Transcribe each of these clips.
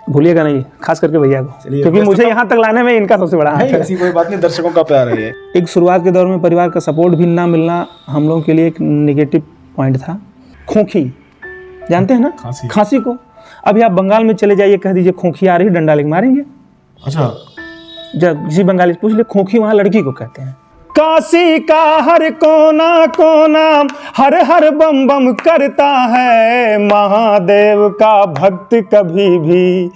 भूलिएगा नहीं, खास करके भैया को, क्योंकि मुझे यहाँ तक लाने में इनका सबसे बड़ा हाथ है। ऐसी कोई बात नहीं, दर्शकों का प्यार है ये। एक शुरुआत के दौर में परिवार का सपोर्ट भी ना मिलना हम लोगों के लिए एक नेगेटिव पॉइंट था। खोखी जानते हैं ना, खांसी को। अभी आप बंगाल में चले जाइए, कह दीजिए खोखी आ रही, डंडा लेके मारेंगे। अच्छा, जब किसी बंगाली से पूछ ले, खोखी वहाँ लड़की को कहते हैं। काशी का हर कोना कोना हर हर बम बम करता है, महादेव का भक्त कभी भी,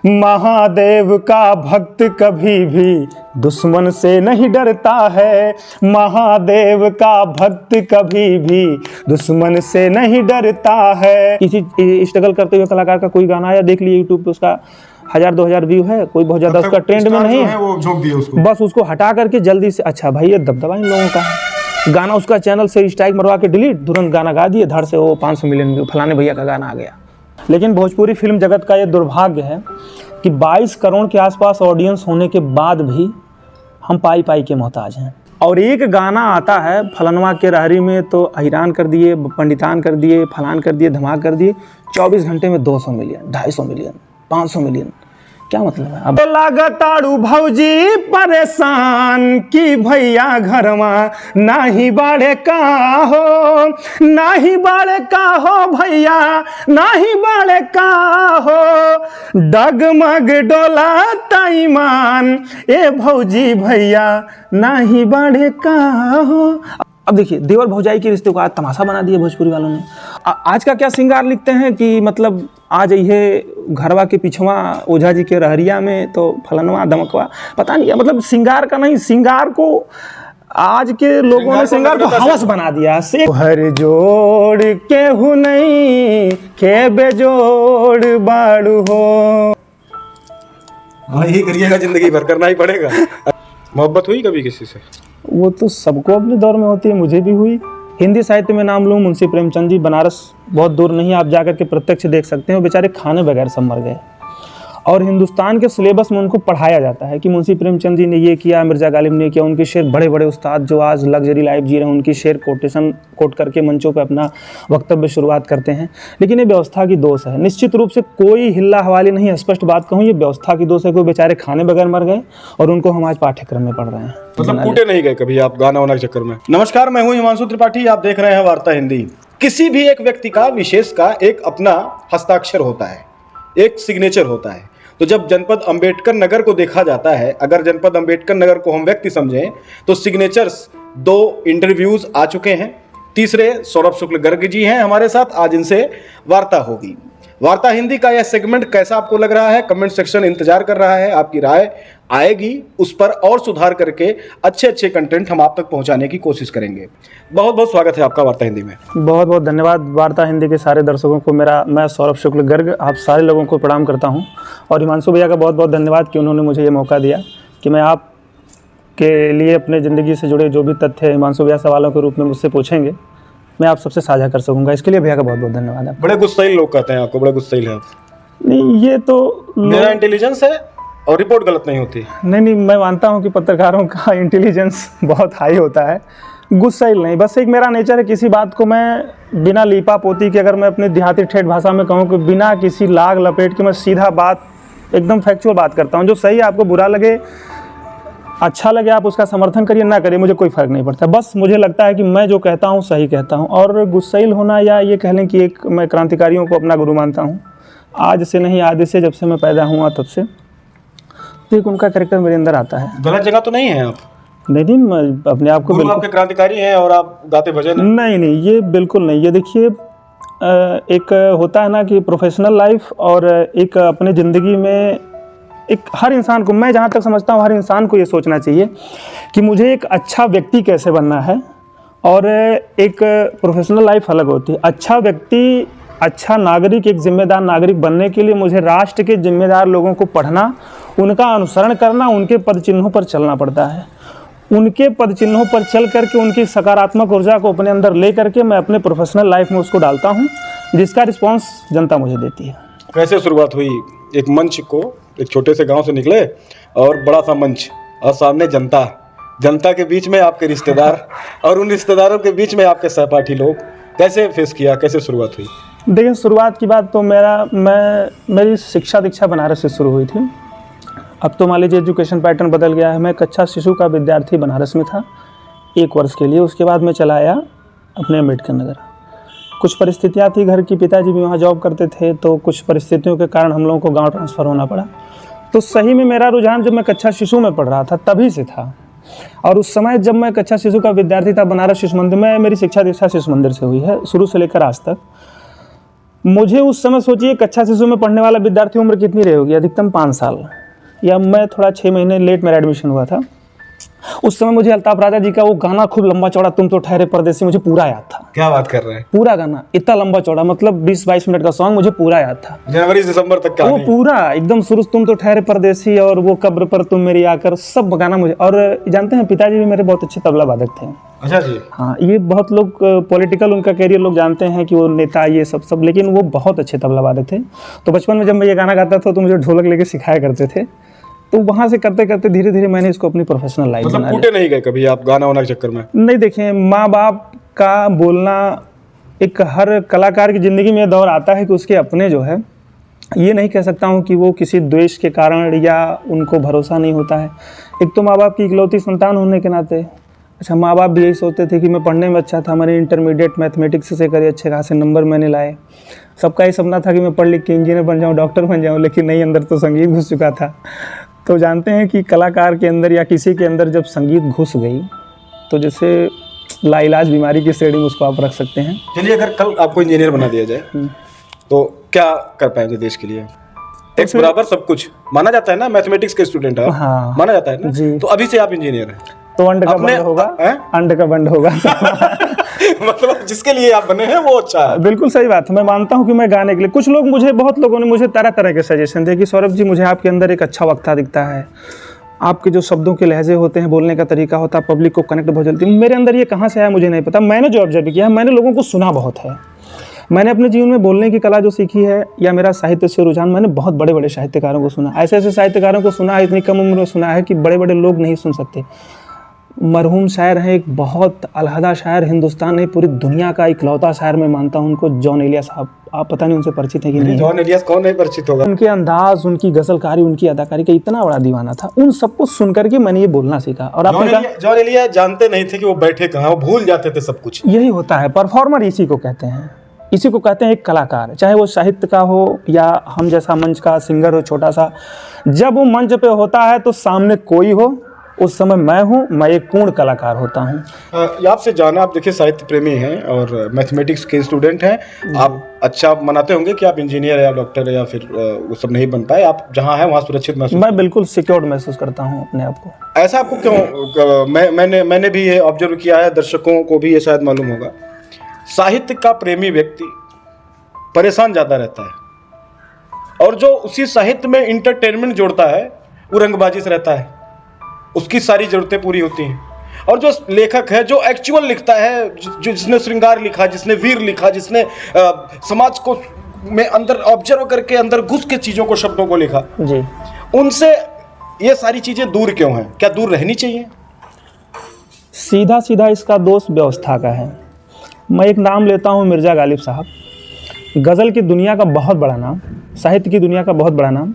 महादेव का भक्त कभी भी दुश्मन से नहीं डरता है, महादेव का भक्त कभी भी दुश्मन से नहीं डरता है। किसी स्ट्रगल करते हुए कलाकार का कोई गाना आया, देख लीजिए यूट्यूब पे, उसका 1000-2000 व्यू है, कोई बहुत ज़्यादा उसका ट्रेंड में नहीं है, वो झोंक दिए उसको। बस उसको हटा करके जल्दी से, अच्छा भाई ये दबदबा इन लोगों का है, गाना उसका चैनल से स्ट्राइक मरवा के डिलीट, तुरंत गाना गा दिए, धड़ से वो 500 मिलियन व्यू, फलाने भैया का गाना आ गया। लेकिन भोजपुरी फिल्म जगत का ये दुर्भाग्य है कि 22 करोड़ के आसपास ऑडियंस होने के बाद भी हम पाई पाई के मोहताज हैं। और एक गाना आता है फलनवा के रहरी में तो हैरान कर दिए, पंडितान कर दिए, फलान कर दिए, धमाक कर दिए, 24 घंटे में 200 मिलियन, 250 मिलियन, 500 मिलियन, क्या मतलब है? अब लागताड़ू भौजी परेशान कि भैया घरवा नाही बाड़े का हो, नाही बाड़े का हो भैया, नाही बाड़े का हो, डगमग डोला ताईमान ए भौजी भैया नाही बाड़े का हो। अब देखिए, देवर भौजाई के रिश्ते को आज तमाशा बना दिया भोजपुरी वालों ने। आज का क्या श्रृंगार लिखते हैं कि मतलब आ जाइए घरवा के पिछवा ओझा जी के रहरिया में तो फलनवा दमकवा, पता नहीं क्या मतलब, श्रृंगार का नहीं, श्रृंगार को आज के लोगों ने श्रृंगार को हवस बना दिया। से हर जोड़ केहू नहीं के बेजोड़ बाड़ू हो। हाँ, यही करिएगा, जिंदगी भर करना ही पड़ेगा। मोहब्बत हुई कभी किसी से? वो तो सबको अपने दौर में होती है, मुझे भी हुई। हिंदी साहित्य में नाम लूँ, मुंशी प्रेमचंद जी, बनारस बहुत दूर नहीं, आप जाकर के प्रत्यक्ष देख सकते हैं, वो बेचारे खाने बगैर सब मर गए। और हिंदुस्तान के सिलेबस में उनको पढ़ाया जाता है कि मुंशी प्रेमचंद जी ने ये किया, मिर्ज़ा गालिब ने किया। उनके शेर, बड़े बड़े उस्ताद जो आज लग्जरी लाइफ जी रहे हैं, उनकी शेर कोटेशन कोट करके मंचों पर अपना वक्तव्य शुरुआत करते हैं। लेकिन ये व्यवस्था की दोष है, निश्चित रूप से कोई हिल्ला हवाली नहीं, स्पष्ट बात कहूँ, ये व्यवस्था की दोष है। कोई बेचारे खाने बगैर मर गए और उनको हम आज पाठ्यक्रम में पढ़ रहे हैं। मतलब कूटे नहीं गए कभी आप गाना वाना के चक्कर में? नमस्कार, मैं हूँ हिमांशु त्रिपाठी, आप देख रहे हैं वार्ता हिंदी। किसी भी एक व्यक्ति का, विशेष का एक अपना हस्ताक्षर होता है, एक सिग्नेचर होता है। तो जब जनपद अंबेडकर नगर को देखा जाता है, अगर जनपद अंबेडकर नगर को हम व्यक्ति समझें तो सिग्नेचर्स 2 इंटरव्यूज आ चुके हैं, तीसरे सौरभ शुक्ल गर्ग जी हैं हमारे साथ, आज इनसे वार्ता होगी। वार्ता हिंदी का यह सेगमेंट कैसा आपको लग रहा है? कमेंट सेक्शन इंतजार कर रहा है, आपकी राय आएगी, उस पर और सुधार करके अच्छे अच्छे कंटेंट हम आप तक पहुंचाने की कोशिश करेंगे। बहुत बहुत स्वागत है आपका वार्ता हिंदी में। बहुत बहुत धन्यवाद वार्ता हिंदी के सारे दर्शकों को। मैं सौरभ शुक्ल गर्ग आप सारे लोगों को प्रणाम करता हूं, और हिमांशु भैया का बहुत बहुत धन्यवाद कि उन्होंने मुझे ये मौका दिया कि मैं आप के लिए अपने ज़िंदगी से जुड़े जो भी तथ्य हिमांशु भैया सवालों के रूप में मुझसे पूछेंगे, मैं आप सबसे साझा कर सकूँगा। इसके लिए भैया का बहुत बहुत धन्यवाद है। बड़े गुस्सैल लोग कहते हैं आपको, बड़े गुस्सैल है आप। नहीं, ये तो मेरा इंटेलिजेंस है और रिपोर्ट गलत नहीं होती। नहीं, मैं मानता हूँ कि पत्रकारों का इंटेलिजेंस बहुत हाई होता है, गुस्सैल नहीं, बस एक मेरा नेचर है, किसी बात को मैं बिना लीपा पोती के, अगर मैं अपनी देहाती ठेठ भाषा में कहूँ कि बिना किसी लाग लपेट के मैं सीधा बात, एकदम फैक्चुअल बात करता हूँ। जो सही आपको बुरा लगे, अच्छा लगे, आप उसका समर्थन करिए, ना करिए, मुझे कोई फ़र्क नहीं पड़ता। बस मुझे लगता है कि मैं जो कहता हूँ सही कहता हूँ। और गुस्सैल होना, या ये कह लें कि एक, मैं क्रांतिकारियों को अपना गुरु मानता हूँ, आज से नहीं आदि से, जब से मैं पैदा हुआ तब से, तो एक उनका कैरेक्टर मेरे अंदर आता है। गलत जगह तो नहीं है आप? नहीं, मैं अपने आप को बिल्कुल, आपके क्रांतिकारी हैं और आप गाते भजन? नहीं, ये बिल्कुल नहीं। ये देखिए, एक होता है ना कि प्रोफेशनल लाइफ और एक अपने ज़िंदगी में, एक हर इंसान को, मैं जहाँ तक समझता हूँ हर इंसान को ये सोचना चाहिए कि मुझे एक अच्छा व्यक्ति कैसे बनना है, और एक प्रोफेशनल लाइफ अलग होती है। अच्छा व्यक्ति, अच्छा नागरिक, एक जिम्मेदार नागरिक बनने के लिए मुझे राष्ट्र के जिम्मेदार लोगों को पढ़ना, उनका अनुसरण करना, उनके पद चिन्हों पर चलना पड़ता है। उनके पद चिन्हों पर चल करके उनकी सकारात्मक ऊर्जा को अपने अंदर ले करके मैं अपने प्रोफेशनल लाइफ में उसको डालता हूँ, जिसका रिस्पॉन्स जनता मुझे देती है। कैसे शुरुआत हुई? एक मंच को, एक छोटे से गांव से निकले और बड़ा सा मंच, और सामने जनता, जनता के बीच में आपके रिश्तेदार और उन रिश्तेदारों के बीच में आपके सहपाठी लोग, कैसे फेस किया, कैसे शुरुआत हुई? देखिए, शुरुआत की बात तो मेरी शिक्षा दीक्षा बनारस से शुरू हुई थी। अब तो मान लीजिए एजुकेशन पैटर्न बदल गया है। मैं कक्षा शिशु का विद्यार्थी बनारस में था 1 वर्ष के लिए। उसके बाद मैं चला आया अपने अम्बेडकर नगर। कुछ परिस्थितियाँ थी घर की, पिताजी भी वहाँ जॉब करते थे, तो कुछ परिस्थितियों के कारण हम लोगों को गाँव ट्रांसफ़र होना पड़ा। तो सही में मेरा रुझान जब मैं कक्षा शिशु में पढ़ रहा था तभी से था। और उस समय जब मैं कक्षा शिशु का विद्यार्थी था बनारस शिशु मंदिर में, मेरी शिक्षा दीक्षा शिशु मंदिर से हुई है शुरू से लेकर आज तक। मुझे उस समय सोचिए कक्षा शिशु में पढ़ने वाला विद्यार्थी उम्र कितनी रही होगी, अधिकतम 5 साल, या मैं थोड़ा 6 महीने लेट मेरा एडमिशन हुआ था। उस समय मुझे अल्ताफ राजा जी का वो गाना खूब लंबा चौड़ा तुम तो ठहरे परदेसी मुझे पूरा याद था। क्या बात कर रहे हैं? पूरा गाना इतना लंबा चौड़ा, मतलब 20-22 मिनट का सॉन्ग मुझे पूरा याद था, जनवरी से दिसंबर तक का। वो पूरा एकदम शुरू तुम तो ठहरे परदेसी और वो कब्र पर तुम मेरी आकर, सब गाना मुझे। और जानते हैं पिताजी भी मेरे बहुत अच्छे तबला वादक थे। अच्छा जी। हाँ, ये बहुत लोग पॉलिटिकल उनका कैरियर लोग जानते हैं कि वो नेता ये सब, लेकिन वो बहुत अच्छे तबला वादक थे। तो बचपन में जब मैं ये गाना गाता था तो मुझे ढोलक लेके सिखाया करते थे। तो वहाँ से करते करते धीरे धीरे मैंने इसको अपनी प्रोफेशनल लाइफ मतलब टूटे नहीं गए कभी आप गाना वाना के चक्कर में? नहीं, देखिए, माँ बाप का बोलना एक हर कलाकार की ज़िंदगी में दौर आता है कि उसके अपने जो है, ये नहीं कह सकता हूँ कि वो किसी द्वेष के कारण या उनको भरोसा नहीं होता है। एक तो माँ बाप की इकलौती संतान होने के नाते, अच्छा, माँ बाप भी यही सोचते थे कि मैं पढ़ने में अच्छा था, मैंने इंटरमीडिएट मैथमेटिक्स से करे, अच्छे खासे नंबर मैंने लाए। सबका ये सपना था कि मैं पढ़ लिख के इंजीनियर बन जाऊँ, डॉक्टर बन जाऊँ, लेकिन नहीं, अंदर तो संगीत घुस चुका था। तो जानते हैं कि कलाकार के अंदर या किसी के अंदर जब संगीत घुस गई तो जैसे लाइलाज बीमारी की श्रेणी में उसको आप रख सकते हैं। चलिए, अगर कल आपको इंजीनियर बना दिया जाए तो क्या कर पाएंगे देश के लिए? एक बराबर सब कुछ माना जाता है ना, मैथमेटिक्स के स्टूडेंट है। हाँ, माना जाता है ना जी। तो अभी से आप इंजीनियर हैं तो अंड का बंड होगा, अंड का बंड होगा। मतलब जिसके लिए आप बने हैं वो अच्छा है। बिल्कुल सही बात है। मैं मानता हूं कि मैं गाने के लिए, कुछ लोग मुझे, बहुत लोगों ने मुझे तरह तरह के सजेशन दिए कि सौरभ जी, मुझे आपके अंदर एक अच्छा वक्ता दिखता है, आपके जो शब्दों के लहजे होते हैं, बोलने का तरीका होता है, पब्लिक को कनेक्ट बहुत जल्दी। मेरे अंदर ये कहाँ से आया मुझे नहीं पता। मैंने जो ऑब्जर्व किया है, मैंने लोगों को सुना बहुत है। मैंने अपने जीवन में बोलने की कला जो सीखी है, या मेरा साहित्य से रुझान, मैंने बहुत बड़े बड़े साहित्यकारों को सुना, ऐसे ऐसे साहित्यकारों को सुना है, इतनी कम उम्र में सुना है कि बड़े बड़े लोग नहीं सुन सकते। मरहूम शायर हैं, एक बहुत अलहदा शायर, हिंदुस्तान नहीं पूरी दुनिया का इकलौता शायर मैं मानता हूं उनको, जॉन एलिया साहब। आप पता नहीं उनसे परिचित है कि नहीं? जॉन एलिया कौन नहीं परिचित होगा। उनके अंदाज, उनकी गजलकारी, उनकी अदाकारी का इतना बड़ा दीवाना था। उन सबको सुन करके मैंने ये बोलना सीखा। और आपने जॉन एलिया जानते नहीं थे कि वो बैठे कहाँ, वो भूल जाते थे सब कुछ। यही होता है, परफॉर्मर इसी को कहते हैं, इसी को कहते हैं एक कलाकार, चाहे वो साहित्य का हो या हम जैसा मंच का सिंगर हो छोटा सा। जब वो मंच पे होता है तो सामने कोई हो, उस समय मैं एक पूर्ण कलाकार होता हूँ। आपसे जाना, आप देखिए साहित्य प्रेमी हैं और मैथमेटिक्स के स्टूडेंट हैं, आप अच्छा मनाते होंगे कि आप इंजीनियर या डॉक्टर या फिर वो सब नहीं बन पाए, आप जहाँ हैं वहाँ सुरक्षित महसूस? मैं बिल्कुल सिक्योर्ड महसूस करता हूँ अपने आप को। ऐसा आपको क्यों? मैंने भी ये ऑब्जर्व किया है, दर्शकों को भी ये शायद मालूम होगा, साहित्य का प्रेमी व्यक्ति परेशान ज़्यादा रहता है, और जो उसी साहित्य में इंटरटेनमेंट जोड़ता है वो रंगबाजी से रहता है, उसकी सारी जरूरतें पूरी होती हैं। और जो लेखक है, जो एक्चुअल लिखता है, जिसने श्रृंगार लिखा, जिसने वीर लिखा, जिसने समाज को में अंदर ऑब्जर्व करके अंदर घुस के चीज़ों को, शब्दों को लिखा जी, उनसे ये सारी चीज़ें दूर क्यों हैं? क्या दूर रहनी चाहिए? सीधा सीधा इसका दोष व्यवस्था का है। मैं एक नाम लेता हूँ, मिर्ज़ा गालिब साहब, गज़ल की दुनिया का बहुत बड़ा नाम, साहित्य की दुनिया का बहुत बड़ा नाम।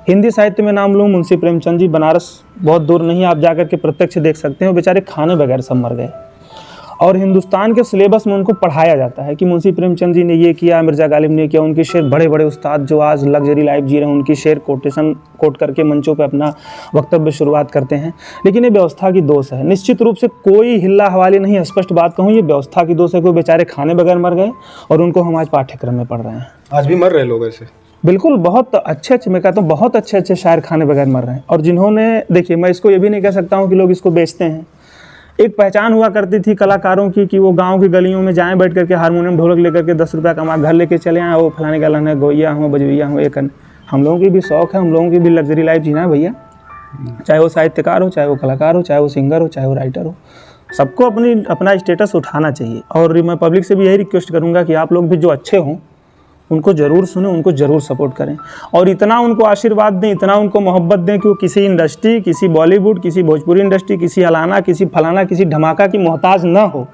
हिंदी साहित्य में नाम लूँ, मुंशी प्रेमचंद जी, बनारस बहुत दूर नहीं, आप जाकर के प्रत्यक्ष देख सकते हैं, वो बेचारे खाने बगैर सब मर गए। और हिंदुस्तान के सिलेबस में उनको पढ़ाया जाता है कि मुंशी प्रेमचंद जी ने ये किया, मिर्ज़ा गालिब ने किया। उनके शेर, बड़े बड़े उस्ताद जो आज लग्जरी लाइफ जी रहे हैं, उनकी शेर कोट करके मंचों पे अपना वक्तव्य शुरुआत करते हैं। लेकिन ये व्यवस्था की दोष है, निश्चित रूप से कोई हिल्ला हवाली नहीं, स्पष्ट बात कहूँ, ये व्यवस्था की दोष है कि वो बेचारे खाने बगैर मर गए और उनको हम आज पाठ्यक्रम में पढ़ रहे हैं। आज भी मर रहे लोग ऐसे, बिल्कुल, बहुत अच्छे, मैं कहता हूँ बहुत अच्छे शायर खाने बगैर मर रहे हैं। और जिन्होंने, देखिए, मैं इसको ये भी नहीं कह सकता हूँ कि लोग इसको बेचते हैं। एक पहचान हुआ करती थी कलाकारों की कि वो गांव की गलियों में जाएं, बैठ करके हारमोनियम ढोलक लेकर के 10 रुपया कमा घर लेके चले आए, वो फलाने का लाने गोइया हूँ, बजविया हूँ, एक। हम लोगों की भी शौक़ है, हम लोगों की भी लग्जरी लाइफ जीना है भैया, चाहे वो साहित्यकार हो, चाहे वो कलाकार हो, चाहे वो सिंगर हो, चाहे वो राइटर हो, सबको अपना स्टेटस उठाना चाहिए। और मैं पब्लिक से भी यही रिक्वेस्ट करूँगा कि आप लोग भी जो अच्छे हों उनको ज़रूर सुनें, उनको ज़रूर सपोर्ट करें, और इतना उनको आशीर्वाद दें, इतना उनको मोहब्बत दें कि वो किसी इंडस्ट्री, किसी बॉलीवुड, किसी भोजपुरी इंडस्ट्री, किसी हलाना, किसी फलाना, किसी धमाका की मोहताज ना हो।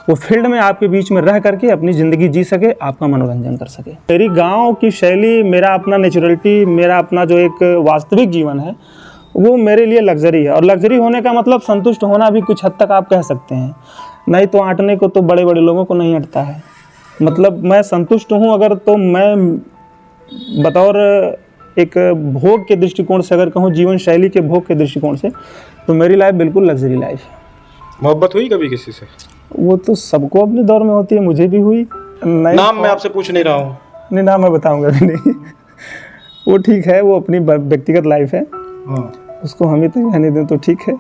वो फील्ड में आपके बीच में रह करके अपनी ज़िंदगी जी सके, आपका मनोरंजन कर सके। मेरी गांव की शैली, मेरा अपना नेचुरलिटी, मेरा अपना जो एक वास्तविक जीवन है, वो मेरे लिए लग्जरी है। और लग्जरी होने का मतलब संतुष्ट होना भी कुछ हद तक आप कह सकते हैं। नहीं तो आंटने को तो बड़े बड़े लोगों को नहीं अटता है। मतलब मैं संतुष्ट हूँ अगर, तो मैं बतौर एक भोग के दृष्टिकोण से अगर कहूँ, जीवन शैली के भोग के दृष्टिकोण से, तो मेरी लाइफ बिल्कुल लग्जरी लाइफ है। मोहब्बत हुई कभी किसी से? वो तो सबको अपने दौर में होती है, मुझे भी हुई। नाम मैं आपसे पूछ नहीं रहा हूँ। नहीं, नाम मैं बताऊंगा भी नहीं। वो ठीक है, वो अपनी व्यक्तिगत लाइफ है, उसको हम ही तक रहने दें तो ठीक है।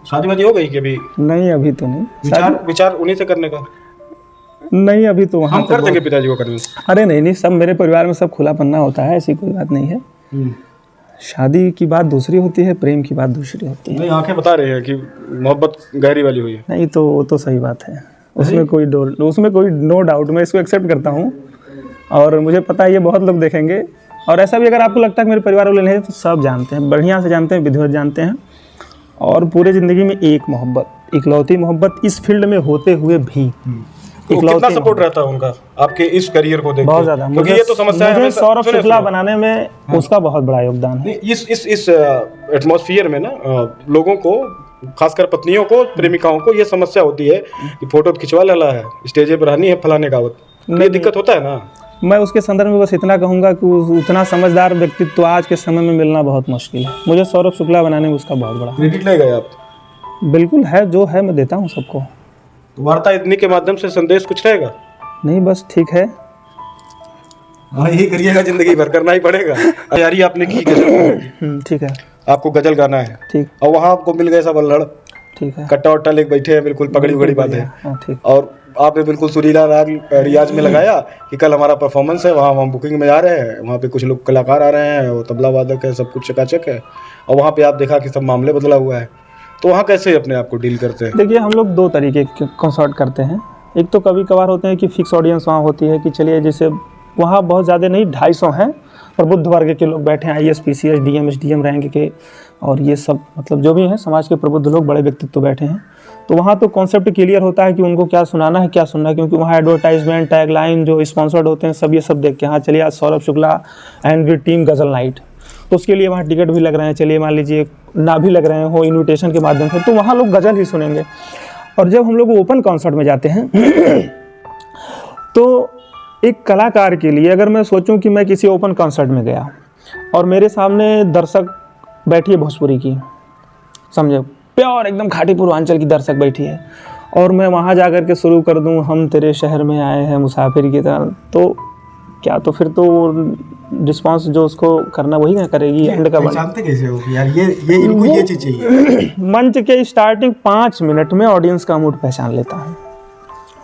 शादी वादी हो गई कि अभी? नहीं, अभी तो नहीं। विचार उन्हीं से करने का? नहीं, अभी तो वहाँ हम कर देंगे पिताजी को करने। अरे नहीं, सब मेरे परिवार में सब खुला पन्ना होता है, ऐसी कोई बात नहीं है। शादी की बात दूसरी होती है, प्रेम की बात दूसरी होती है। नहीं, आंखें बता रहे हैं कि मोहब्बत गहरी वाली हुई है। नहीं तो वो तो सही बात है, उसमें कोई नो डाउट, मैं इसको एक्सेप्ट करता हूँ। और मुझे पता है ये बहुत लोग देखेंगे। और ऐसा भी अगर आपको लगता है कि मेरे परिवार वाले नहीं, तो सब जानते हैं, बढ़िया से जानते हैं, विधिवत जानते हैं। और पूरे ज़िंदगी में एक मोहब्बत, इकलौती मोहब्बत, इस फील्ड में होते हुए भी कितना सपोर्ट रहता है उनका आपके इस करियर को देख? बहुत ज़्यादा। क्योंकि ये तो समस्या है, मुझे सौरभ शुक्ला बनाने में उसका बहुत बड़ा योगदान है। इस एटमॉस्फेयर में ना लोगों को, खासकर पत्नियों को, प्रेमिकाओं को ये समस्या होती है कि फोटो खिंचवा लेला है, स्टेज पर रहनी है फलाने का, ये दिक्कत होता है ना। मैं उसके संदर्भ में बस इतना कहूँगा कि उतना समझदार व्यक्तित्व आज के समय में मिलना बहुत मुश्किल है। मुझे सौरभ शुक्ला बनाने में उसका बहुत बड़ा क्रेडिट ले गए आप? बिल्कुल है, जो है मैं देता हूँ सबको। तो वार्ता इतनी के माध्यम से संदेश कुछ रहेगा? नहीं, बस ठीक है। हाँ, यही करिएगा, जिंदगी भर करना ही पड़ेगा। तैयारी आपने की गजल? ठीक है। आपको गजल गाना है? ठीक। और वहाँ आपको मिल गए सब अल्हड़? ठीक है। कट्टा वट्टा लेके बैठे हैं, बिल्कुल पगड़ी उगड़ी बात है। ठीक। और आपने बिल्कुल सुरीला राग रियाज में लगाया कि कल हमारा परफॉर्मेंस है, वहाँ हम बुकिंग में जा रहे हैं, वहाँ पे कुछ लोग कलाकार आ रहे हैं, वो तबला वादक है, सब कुछ चकाचक है। और वहाँ पे आप देखा कि सब मामले बदला हुआ है, तो वहाँ कैसे अपने आप को डील करते हैं? देखिए, हम लोग दो तरीके के कंसर्ट करते हैं। एक तो कभी कभार होते हैं कि फिक्स ऑडियंस वहाँ होती है कि चलिए, जैसे वहाँ बहुत ज़्यादा नहीं, 250 हैं, प्रबुद्ध वर्ग के लोग बैठे हैं, IAS PCS DM SDM rank के, और ये सब मतलब जो भी हैं समाज के प्रबुद्ध लोग, बड़े व्यक्तित्व बैठे हैं। तो वहाँ तो कॉन्सेप्ट क्लियर होता है कि उनको क्या सुनाना है, क्या सुनना है, क्योंकि वहाँ एडवर्टाइजमेंट, टैगलाइन जो स्पॉन्सर्ड होते हैं, सब ये सब देख के, हाँ चलिए आज Saurabh Shukla and with team ghazal night, तो उसके लिए वहाँ टिकट भी लग रहे हैं, चलिए मान लीजिए ना भी लग रहे हो इन्विटेशन के माध्यम से, तो वहाँ लोग गज़ल ही सुनेंगे। और जब हम लोग ओपन कॉन्सर्ट में जाते हैं तो एक कलाकार के लिए, अगर मैं सोचूं कि मैं किसी ओपन कॉन्सर्ट में गया और मेरे सामने दर्शक बैठी है भोजपुरी की, समझे, प्योर एकदम खाटी पूर्वांचल की दर्शक बैठी है, और मैं वहाँ जा कर के शुरू कर दूँ, हम तेरे शहर में आए हैं मुसाफिर की तरह, तो क्या, तो फिर तो रिस्पांस जो उसको करना वही ना करेगी। एंड का जानते कैसे हो यार, ये इनको ये चीज़ चाहिए। मंच के स्टार्टिंग 5 मिनट में ऑडियंस का मूड पहचान लेता हूँ,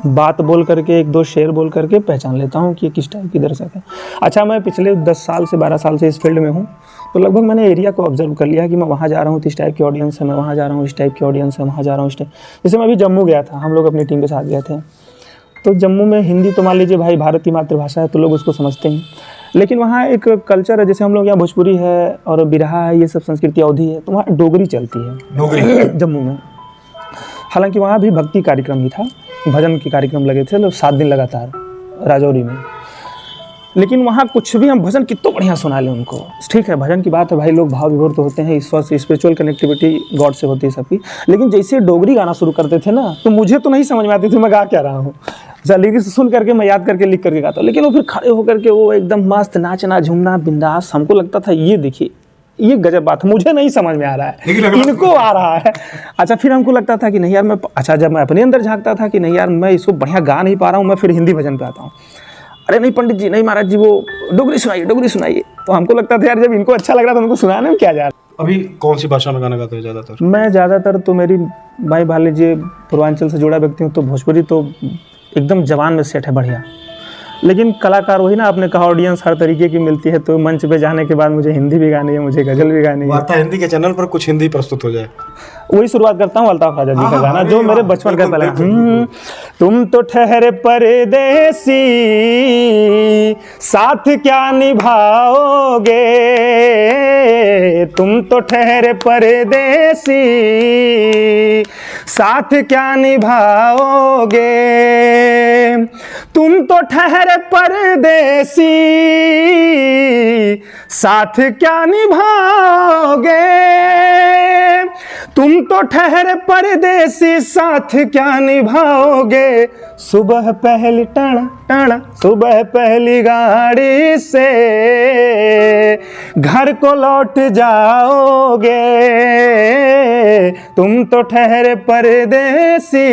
बात बोल करके, 1-2 शेर बोल करके पहचान लेता हूँ कि ये किस टाइप की दर्शक है। अच्छा, मैं पिछले 10 साल से 12 साल से इस फील्ड में हूँ, तो लगभग मैंने एरिया को ऑब्जर्व कर लिया कि मैं वहाँ जा रहा हूँ तो इस टाइप की ऑडियंस है, मैं वहाँ जा रहा हूँ इस टाइप की ऑडियंस है, वहाँ जा रहा हूँ इस टाइप। जैसे मैं अभी जम्मू गया था, हम लोग अपनी टीम के साथ गए थे, तो जम्मू में हिंदी तो मान लीजिए भाई भारत की मातृभाषा है, तो लोग उसको समझते हैं, लेकिन वहाँ एक कल्चर है, जैसे हम लोग यहाँ भोजपुरी है और बिरहा है, ये सब संस्कृति अवधि है, तो वहाँ डोगरी चलती है, डोगरी जम्मू में। हालांकि वहाँ भी भक्ति कार्यक्रम ही था, भजन के कार्यक्रम लगे थे, लोग 7 दिन लगातार राजौरी में, लेकिन वहाँ कुछ भी हम भजन कितना बढ़िया सुना लें उनको, ठीक है, भजन की बात है भाई, लोग भाव विभोर तो होते हैं, ईश्वर से स्पिरिचुअल कनेक्टिविटी गॉड से होती है सबकी, लेकिन जैसे डोगरी गाना शुरू करते थे ना, तो मुझे तो नहीं समझ में आती थी मैं गा क्या रहा हूँ। लिरिक्स सुन करके मैं याद करके लिख करके गाता हूँ, लेकिन वो फिर खड़े होकर के वो एकदम मस्त नाचना झूमना बिंदास, हमको लगता था ये देखिए ये गजब बात है, मुझे नहीं समझ में आ रहा है, इनको आ रहा है। अच्छा, फिर हमको लगता था कि नहीं यार मैं, अच्छा जब मैं अपने अंदर झांकता था कि नहीं यार मैं इसको बढ़िया गा नहीं पा रहा हूँ, मैं फिर हिंदी भजन पे आता हूँ, अरे नहीं पंडित जी, नहीं महाराज जी, वो डोगरी सुनाइए। तो हमको लगता था यार जब इनको अच्छा लग रहा था उनको सुनाने में क्या जा रहा। अभी कौन सी भाषा में गाना गाते हो ज़्यादातर? मैं ज़्यादातर तो मेरी भाई मान लीजिए पूर्वांचल से जुड़ा व्यक्ति हूँ, तो भोजपुरी तो एकदम जवान में सेट है बढ़िया, लेकिन कलाकार वही ना, आपने कहा ऑडियंस हर तरीके की मिलती है, तो मंच पे जाने के बाद मुझे हिंदी भी गानी है, मुझे गजल भी गानी है। वार्ता हिंदी के चैनल पर कुछ हिंदी प्रस्तुत हो जाए, वही शुरुआत करता हूँ अल्ताफ राजा जी का गाना, जो मेरे बचपन का पहला, तुम तो ठहरे परदेसी साथ क्या निभाओगे, तुम तो ठहरे परदेसी, साथ क्या निभाओगे। तुम तो ठहरे परदेसी, साथ क्या निभाओगे। तुम तो ठहरे परदेसी, साथ क्या निभाओगे। सुबह पहली टाणा टाणा, सुबह पहली गाड़ी से घर को लौट जाओगे। तुम तो ठहरे परदेसी,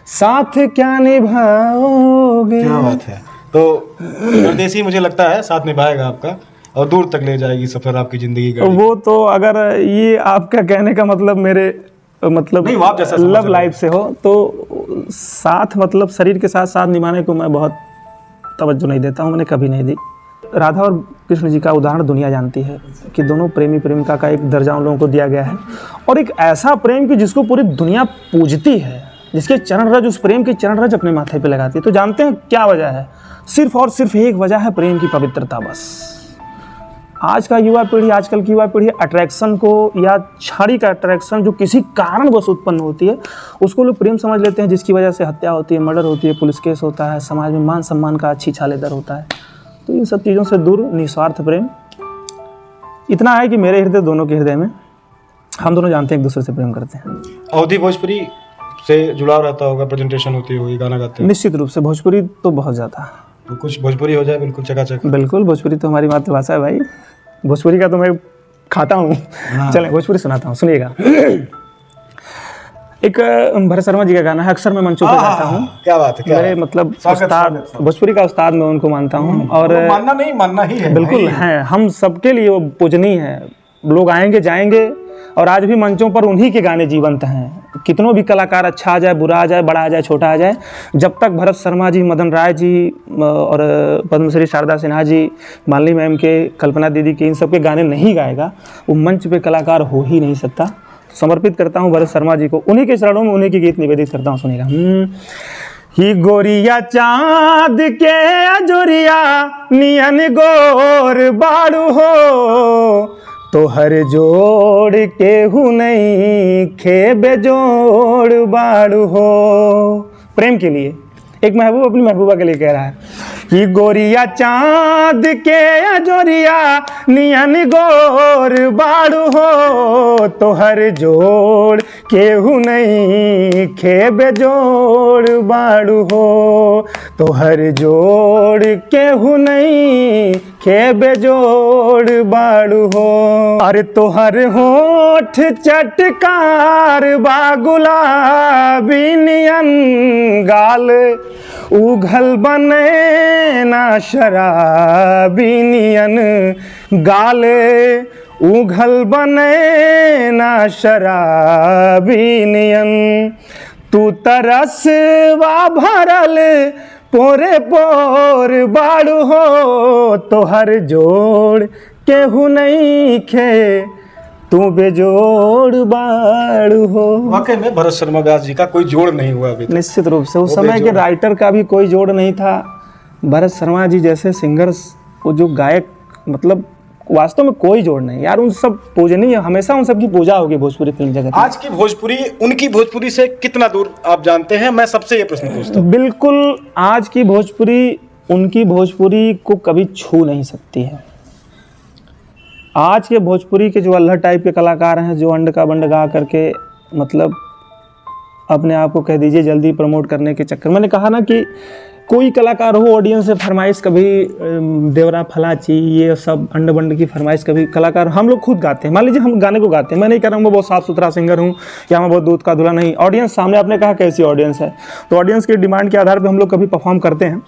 साथ क्या निभाओगे। क्या बात है। तो परदेसी मुझे लगता है साथ निभाएगा आपका और दूर तक ले जाएगी सफर आपकी जिंदगी का। वो तो अगर ये आपका कहने का मतलब मेरे मतलब नहीं, वो आप जैसा समझ लव रहे लाइफ से हो तो साथ मतलब शरीर के साथ साथ निभाने को मैं बहुत तवज्जो नहीं देता हूँ, मैंने कभी नहीं दी। राधा और कृष्ण जी का उदाहरण दुनिया जानती है कि दोनों प्रेमी प्रेमिका का एक दर्जा उन लोगों को दिया गया है, और एक ऐसा प्रेम कि जिसको पूरी दुनिया पूजती है, जिसके चरण रज, उस प्रेम के चरण रज अपने माथे पे लगाती है। तो जानते हैं क्या वजह है? सिर्फ और सिर्फ एक वजह है, प्रेम की पवित्रता। बस आज का युवा पीढ़ी, आजकल की युवा पीढ़ी अट्रैक्शन को या छाड़ी का अट्रैक्शन जो किसी कारणवश उत्पन्न होती है उसको लोग प्रेम समझ लेते हैं, जिसकी वजह से हत्या होती है, मर्डर होती है, पुलिस केस होता है, समाज में मान सम्मान का अच्छी छालेदार होता है। तो इन सब चीज़ों से दूर निस्वार्थ प्रेम इतना है कि मेरे हृदय, दोनों के हृदय में, हम दोनों जानते हैं एक दूसरे से प्रेम करते हैं। अवधी भोजपुरी से जुड़ाव रहता होगा, प्रेजेंटेशन होती होगी, गाना गाते हैं। निश्चित रूप से भोजपुरी तो बहुत ज़्यादा। तो कुछ भोजपुरी हो जाए बिल्कुल चकाचक। बिल्कुल, भोजपुरी तो हमारी मातृभाषा है भाई, भोजपुरी का तो मैं खाता हूँ। चलें भोजपुरी सुनाता हूँ, सुनिएगा। एक भरत शर्मा जी का गाना है, अक्सर मैं मंचों पर गाता हूँ। क्या बात है, क्या मेरे बात है। मतलब स्वागत, उस्ताद, स्वागत। भोजपुरी का उस्ताद मैं उनको मानता हूँ। और मानना नहीं, मानना ही है बिल्कुल भाई। हैं, हम सबके लिए वो पूजनीय है। लोग आएंगे जाएंगे, और आज भी मंचों पर उन्हीं के गाने जीवंत हैं। कितनों भी कलाकार, अच्छा आ जाए, बुरा आ जाए, बड़ा आ जाए, छोटा आ जाए, जब तक भरत शर्मा जी, मदन राय जी और पद्मश्री शारदा सिन्हा जी, मालिनी मैम के, कल्पना दीदी के, इन सब के गाने नहीं गाएगा, वो मंच पे कलाकार हो ही नहीं सकता। समर्पित करता हूँ भरत शर्मा जी को, उन्हीं के चरणों में उन्हीं के गीत निवेदित करता हूँ। सुनिएगा। ही गोरिया चाँद के अजोरिया नियन गोर बाड़ू हो, तो हर जोड़ केहू नहीं खेबे जोड़ बाड़ू हो। प्रेम के लिए एक महबूब अपनी महबूबा के लिए कह रहा है कि गोरिया चाँद के अजोरिया नियन गोर बाड़ू हो, तो हर जोड़ केहू नहीं खेबे जोड़ बाड़ू हो, तो हर जोड़ केहू नहीं खेबे जोड़ बाड़ू हो। अरे तोहर होठ चटकार बा गुलाबी नियन गाल, उघल बने ना शराबी नियन गाल, उघल बने ना शराबी नियन। तू तरसवा भरल पोरे पोर बाड़ू हो, तो हर जोड़ केहू नहीं खे तू बेजोड़ बाड़ू हो। वाकई में भरत शर्मा व्यास जी का कोई जोड़ नहीं हुआ अभी तक। निश्चित रूप से उस समय के राइटर का भी कोई जोड़ नहीं था। भरत शर्मा जी जैसे सिंगर्स, वो जो गायक, मतलब वास्तव में कोई जोड़ नहीं यार। उन सब पूजनीय, हमेशा उन सब की पूजा होगी भोजपुरी फिल्म जगत में। आज की भोजपुरी उनकी भोजपुरी से कितना दूर आप जानते हैं? मैं सबसे ये प्रश्न पूछता हूँ। बिल्कुल, आज की भोजपुरी उनकी भोजपुरी को कभी छू नहीं सकती है। आज के भोजपुरी के जो अल्लाह टाइप के कलाकार हैं, जो अंड का बंड गा करके मतलब अपने आप को कह दीजिए जल्दी प्रमोट करने के चक्कर, मैंने कहा ना कि कोई कलाकार हो ऑडियंस से फरमाइश, कभी देवरा फलाची, ये सब अंड बंड की फरमाइश, कभी कलाकार हम लोग खुद गाते हैं। मान लीजिए हम गाने को गाते हैं, मैं नहीं कह रहा हूँ मैं बहुत साफ़ सुथरा सिंगर हूँ या मैं बहुत दूध का धुला, नहीं। ऑडियंस सामने, आपने कहा कैसी ऑडियंस है, तो ऑडियंस की डिमांड के आधार पर हम लोग कभी परफॉर्म करते हैं।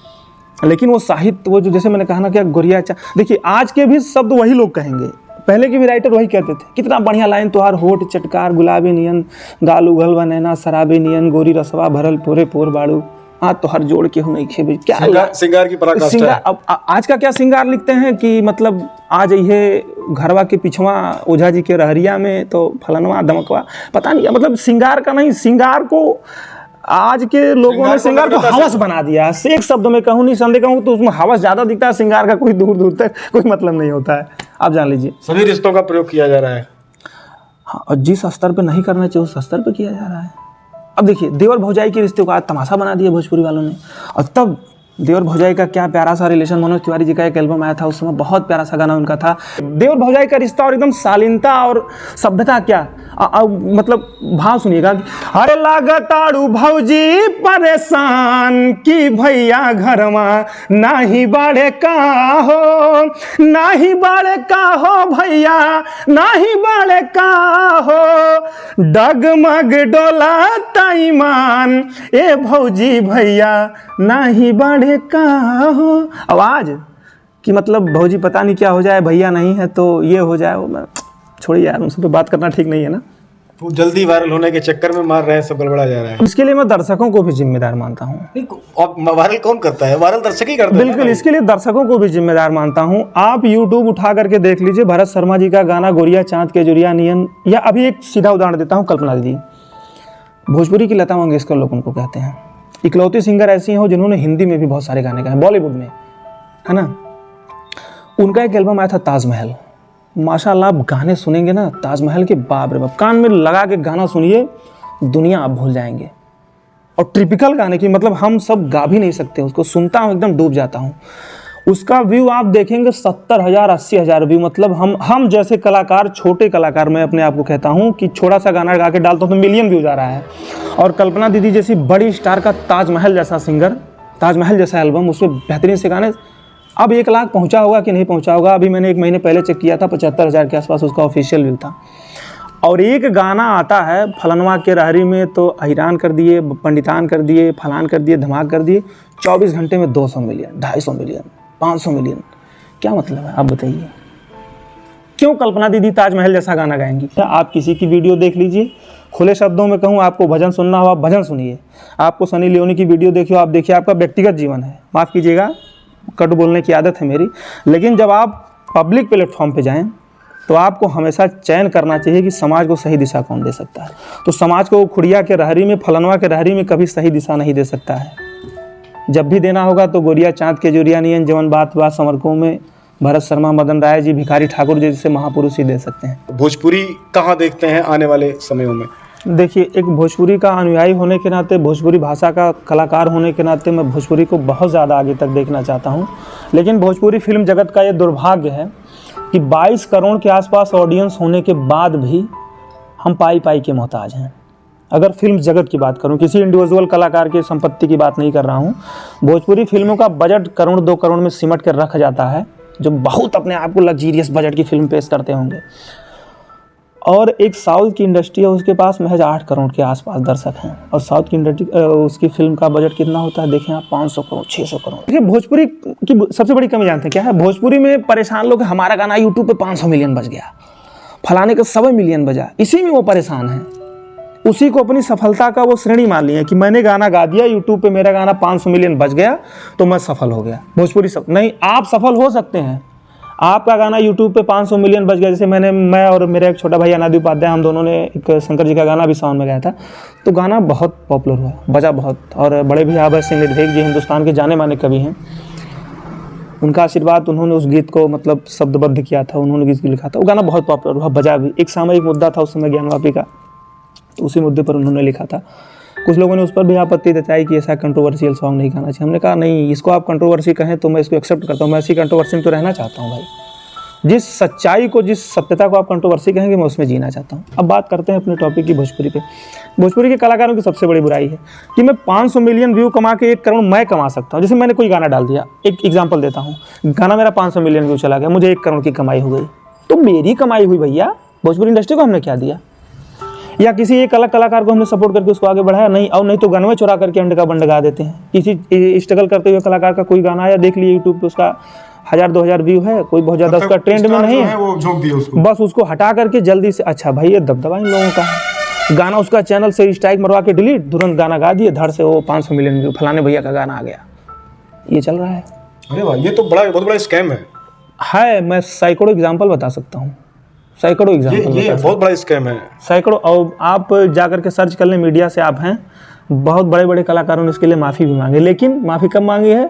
लेकिन वो साहित्य, वो जो जैसे मैंने कहा ना कि गोरिया देखिए, आज के भी शब्द वही लोग कहेंगे, पहले के भी राइटर वही कहते थे। कितना बढ़िया लाइन, तुहार होठ चटकार गुलाबी नियन गाल उघल बनैना शराबी नियन गोरी रसवा भरल पोरे पोर बाड़ू, हाँ तो हर जोड़ के हूँ नहीं खेबे। क्या सिंगार की पराकाष्ठा है। अब आज का क्या सिंगार लिखते हैं कि मतलब आज ये घरवा के पिछवा ओझा जी के रहरिया में तो फलनवा दमकवा, पता नहीं, मतलब सिंगार का नहीं, सिंगार को आज के लोगों ने श्रृंगार को हवस बना दिया। एक शब्द में कहूँ, नहीं संदेह कहूँ तो उसमें हवस ज़्यादा दिखता है, श्रृंगार का कोई दूर दूर तक कोई मतलब नहीं होता है। आप जान लीजिए सभी रिश्तों का प्रयोग किया जा रहा है। हाँ, और जिस स्तर पे नहीं करना चाहिए उस स्तर पे किया जा रहा है। अब देखिए देवर भौजाई के रिश्ते को आज तमाशा बना दिया भोजपुरी वालों ने। और तब देवर भौजाई का क्या प्यारा सा रिलेशन, मनोज तिवारी जी का एक एल्बम आया था उस समय, बहुत प्यारा सा गाना उनका था। देवर भौजाई का रिश्ता और एकदम शालीनता और सभ्यता क्या मतलब भाव सुनिएगा। अरे लागताड़ू भौजी परेशान की भैया घरवा नाही बाड़े का हो, नाही बाड़े का हो भैया, नाही बाड़े का हो, डगमग डोला ताईमान ए भौजी भैया नाही बाड़े का हो। आवाज कि मतलब भौजी पता नहीं क्या हो जाए, भैया नहीं है तो ये हो जाए, वो छोड़िए यार, उनसे तो बात करना ठीक नहीं है ना। तो जल्दी वायरल होने के चक्कर में मार रहे हैं, सब गड़बड़ा जा रहा है। इसके लिए मैं दर्शकों को भी जिम्मेदार मानता हूँ। अब वायरल कौन करता है? वायरल दर्शक ही करते हैं। बिल्कुल, इसके लिए दर्शकों को भी जिम्मेदार मानता हूँ। आप यूट्यूब उठा करके देख लीजिए, भरत शर्मा जी का गाना गोरिया चांद के जुरिया नियन, या अभी एक सीधा उदाहरण देता हूँ, कल्पना दीदी, भोजपुरी की लता मंगेशकर लोग उनको कहते हैं। इकलौती सिंगर ऐसी हो जिन्होंने हिंदी में भी बहुत सारे गाने गाए, बॉलीवुड में, है ना। उनका एक एल्बम आया था ताजमहल, माशाल्लाह। आप गाने सुनेंगे ना ताजमहल के, बाप रे बाप, कान में लगा के गाना सुनिए, दुनिया आप भूल जाएंगे। और ट्रिपिकल गाने की मतलब हम सब गा भी नहीं सकते, उसको सुनता हूँ एकदम डूब जाता हूँ। उसका व्यू आप देखेंगे 70,000 80,000 व्यू। मतलब हम जैसे कलाकार, छोटे कलाकार, मैं अपने आप को कहता हूँ कि छोटा सा गाना गा के डालता हूँ तो मिलियन व्यूज आ रहा है। और कल्पना दीदी जैसी बड़ी स्टार का ताजमहल जैसा सिंगर, ताजमहल जैसा एल्बम, उसमें बेहतरीन से गाने, अब 1 लाख पहुंचा होगा कि नहीं पहुंचा होगा। अभी मैंने 1 महीने पहले चेक किया था, 75,000 के आसपास उसका ऑफिशियल व्यू था। और एक गाना आता है फलनवा के रहरी में तो हैरान कर दिए, पंडितान कर दिए, फलान कर दिए, धमाक कर दिए, 24 घंटे में 200 मिलियन, 250 मिलियन, 500 मिलियन। क्या मतलब है आप बताइए? क्यों कल्पना दीदी ताजमहल जैसा गाना गाएंगी? आप किसी की वीडियो देख लीजिए, खुले शब्दों में कहूँ, आपको भजन सुनना हो आप भजन सुनिए, आपको सनी लियोनी की वीडियो देखिए आप देखिए, आपका व्यक्तिगत जीवन है, माफ़ कीजिएगा कट बोलने की आदत है मेरी, लेकिन जब आप पब्लिक प्लेटफॉर्म पे जाएं तो आपको हमेशा चयन करना चाहिए कि समाज को सही दिशा कौन दे सकता है। तो समाज को खुड़िया के रहरी में, फलनवा के रहरी में कभी सही दिशा नहीं दे सकता है। जब भी देना होगा तो गोरिया चाँद के जुरिया नियन, जवन बात समरकों में, भरत शर्मा, मदन राय जी, भिखारी ठाकुर जैसे महापुरुष ही दे सकते हैं। भोजपुरी कहाँ देखते हैं आने वाले समयों में? देखिए, एक भोजपुरी का अनुयायी होने के नाते, भोजपुरी भाषा का कलाकार होने के नाते मैं भोजपुरी को बहुत ज़्यादा आगे तक देखना चाहता हूँ। लेकिन भोजपुरी फिल्म जगत का ये दुर्भाग्य है कि 22 करोड़ के आसपास ऑडियंस होने के बाद भी हम पाई के मोहताज हैं। अगर फिल्म जगत की बात करूँ, किसी इंडिविजुअल कलाकार की संपत्ति की बात नहीं कर रहा हूँ, भोजपुरी फिल्मों का बजट 1 करोड़ 2 करोड़ में सिमट कर रखा जाता है, जो बहुत अपने आप को लग्जीरियस बजट की फिल्म पेश करते होंगे। और एक साउथ की इंडस्ट्री है, उसके पास महज 8 करोड़ के आसपास दर्शक हैं। और साउथ की इंडस्ट्री, उसकी फिल्म का बजट कितना होता है देखें आप, 500 करोड़ 600 करोड़। देखिए, भोजपुरी की सबसे बड़ी कमी जानते हैं क्या है? भोजपुरी में परेशान लोग, हमारा गाना यूट्यूब पे 500 मिलियन बज गया, फलाने का 100 मिलियन बजा, इसी में वो परेशान है। उसी को अपनी सफलता का वो श्रेणी मान लिया कि मैंने गाना गा दिया यूट्यूब पे, मेरा गाना 500 मिलियन बज गया तो मैं सफल हो गया। भोजपुरी नहीं, आप सफल हो सकते हैं। आपका गाना यूट्यूब पे 500 मिलियन बज गया, जैसे मैं और मेरा एक छोटा भाई अनादि उपाध्याय, हम दोनों ने एक शंकर जी का गाना भी साउंड में गाया था, तो गाना बहुत पॉपुलर हुआ, बजा बहुत। और बड़े भैया अभय सिंह निर्भेक जी हिंदुस्तान के जाने माने कवि हैं, उनका आशीर्वाद, उन्होंने उस गीत को मतलब शब्दबद्ध किया था, उन्होंने गीत लिखा था, वो गाना बहुत पॉपुलर हुआ, बजा भी। एक सामयिक मुद्दा था उस समय ज्ञानवापी का, तो उसी मुद्दे पर उन्होंने लिखा था। कुछ लोगों ने उस पर भी आपत्ति जताई कि ऐसा कंट्रोवर्शियल सॉन्ग नहीं गाना चाहिए। हमने कहा नहीं, इसको आप कंट्रोवर्सी कहें तो मैं इसको एक्सेप्ट करता हूँ, मैं ऐसी कंट्रोवर्सी में तो रहना चाहता हूँ भाई। जिस सच्चाई को, जिस सत्यता को आप कंट्रोवर्सी कहेंगे, मैं उसमें जीना चाहता हूँ। अब बात करते हैं अपने टॉपिक की, भोजपुरी पे। भोजपुरी के कलाकारों की सबसे बड़ी बुराई है कि मैं 500 मिलियन व्यू कमा के 1 करोड़ मैं कमा सकता हूँ। जैसे मैंने कोई गाना डाल दिया, एक एग्जाम्पल देता हूँ, गाना मेरा 500 मिलियन व्यू चला गया, मुझे 1 करोड़ की कमाई हो गई, तो मेरी कमाई हुई भैया, भोजपुरी इंडस्ट्री को हमने क्या दिया? या किसी एक अलग कलाकार को हमने सपोर्ट करके उसको आगे बढ़ाया? नहीं। और नहीं तो गानवे चुरा करके अंड का बंड गा देते हैं। किसी स्ट्रगल करते हुए कलाकार का कोई गाना आया, देख लिए यूट्यूब पे, उसका 1000-2000 व्यू है, कोई बहुत ज़्यादा उसका ट्रेंड में नहीं है, वो झोंक दिया उसको, बस उसको हटा करके जल्दी से, अच्छा भाई ये दबदबा इन लोगों का है, गाना उसका चैनल से स्ट्राइक मरवा के डिलीट, तुरंत गाना गा दिए, धड़ से वो 500 मिलियन व्यू, फलाने भैया का गाना आ गया। ये चल रहा है। अरे भाई, ये तो बहुत बड़ा स्कैम है। मैं सैकड़ों एग्जाम्पल बता सकता हूँ, सैकड़ों एग्जाम्पल। ये बहुत बड़ा स्कैम है, सैकड़ों। और आप जाकर के सर्च कर लें, मीडिया से आप हैं, बहुत बड़े बड़े कलाकारों ने इसके लिए माफ़ी भी मांगी, लेकिन माफ़ी कब मांगी है